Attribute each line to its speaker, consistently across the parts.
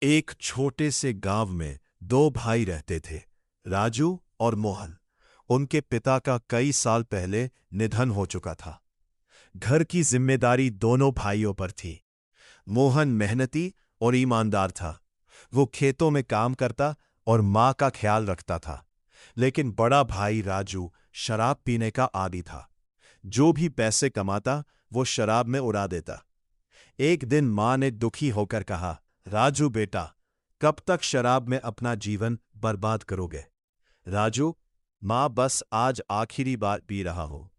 Speaker 1: एक छोटे से गांव में दो भाई रहते थे, राजू और मोहन। उनके पिता का कई साल पहले निधन हो चुका था। घर की जिम्मेदारी दोनों भाइयों पर थी। मोहन मेहनती और ईमानदार था। वो खेतों में काम करता और मां का ख्याल रखता था। लेकिन बड़ा भाई राजू शराब पीने का आदी था। जो भी पैसे कमाता वो शराब में उड़ा देता। एक दिन मां ने दुखी होकर कहा, राजू बेटा, कब तक शराब में अपना जीवन बर्बाद करोगे? राजू, मां बस आज आखिरी बार पी रहा हूं।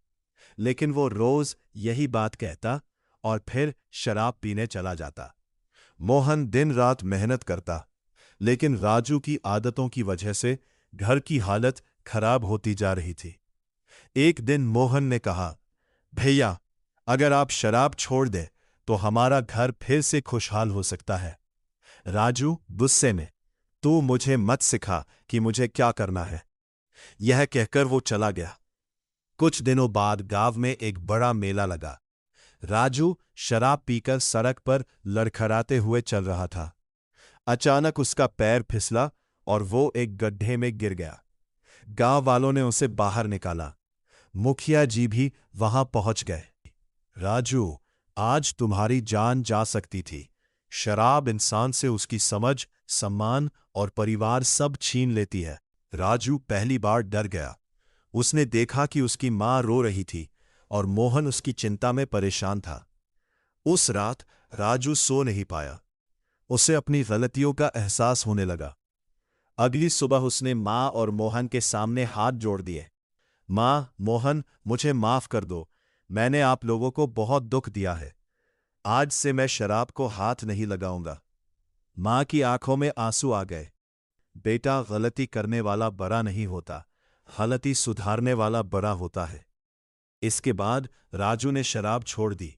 Speaker 1: लेकिन वो रोज यही बात कहता और फिर शराब पीने चला जाता। मोहन दिन रात मेहनत करता, लेकिन राजू की आदतों की वजह से घर की हालत खराब होती जा रही थी। एक दिन मोहन ने कहा, भैया, अगर आप शराब छोड़ दें तो हमारा घर फिर से खुशहाल हो सकता है। राजू गुस्से में, तू मुझे मत सिखा कि मुझे क्या करना है। यह कहकर वो चला गया। कुछ दिनों बाद गांव में एक बड़ा मेला लगा। राजू शराब पीकर सड़क पर लड़खड़ाते हुए चल रहा था। अचानक उसका पैर फिसला और वो एक गड्ढे में गिर गया। गांव वालों ने उसे बाहर निकाला। मुखिया जी भी वहां पहुंच गए। राजू, आज तुम्हारी जान जा सकती थी। शराब इंसान से उसकी समझ, सम्मान और परिवार सब छीन लेती है। राजू पहली बार डर गया। उसने देखा कि उसकी मां रो रही थी और मोहन उसकी चिंता में परेशान था। उस रात राजू सो नहीं पाया। उसे अपनी गलतियों का एहसास होने लगा। अगली सुबह उसने मां और मोहन के सामने हाथ जोड़ दिए। मां, मोहन, मुझे माफ कर दो। मैंने आप लोगों को बहुत दुख दिया है। आज से मैं शराब को हाथ नहीं लगाऊंगा। मां की आंखों में आंसू आ गए। बेटा, गलती करने वाला बड़ा नहीं होता, गलती सुधारने वाला बड़ा होता है। इसके बाद राजू ने शराब छोड़ दी।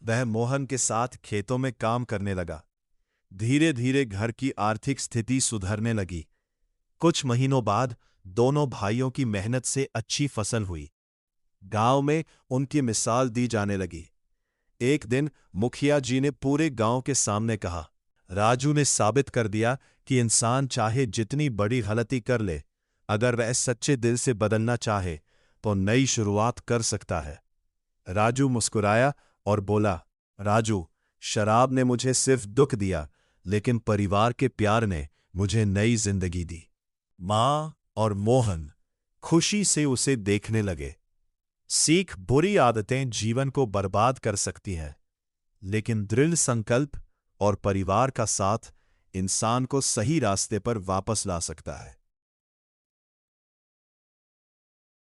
Speaker 1: वह मोहन के साथ खेतों में काम करने लगा। धीरे धीरे घर की आर्थिक स्थिति सुधरने लगी। कुछ महीनों बाद दोनों भाइयों की मेहनत से अच्छी फसल हुई। गांव में उनकी मिसाल दी जाने लगी। एक दिन मुखिया जी ने पूरे गांव के सामने कहा, राजू ने साबित कर दिया कि इंसान चाहे जितनी बड़ी गलती कर ले, अगर वह सच्चे दिल से बदलना चाहे तो नई शुरुआत कर सकता है। राजू मुस्कुराया और बोला, राजू, शराब ने मुझे सिर्फ दुख दिया, लेकिन परिवार के प्यार ने मुझे नई जिंदगी दी। मां और मोहन खुशी से उसे देखने लगे। सीख, बुरी आदतें जीवन को बर्बाद कर सकती हैं, लेकिन दृढ़ संकल्प और परिवार का साथ इंसान को सही रास्ते पर वापस ला सकता है।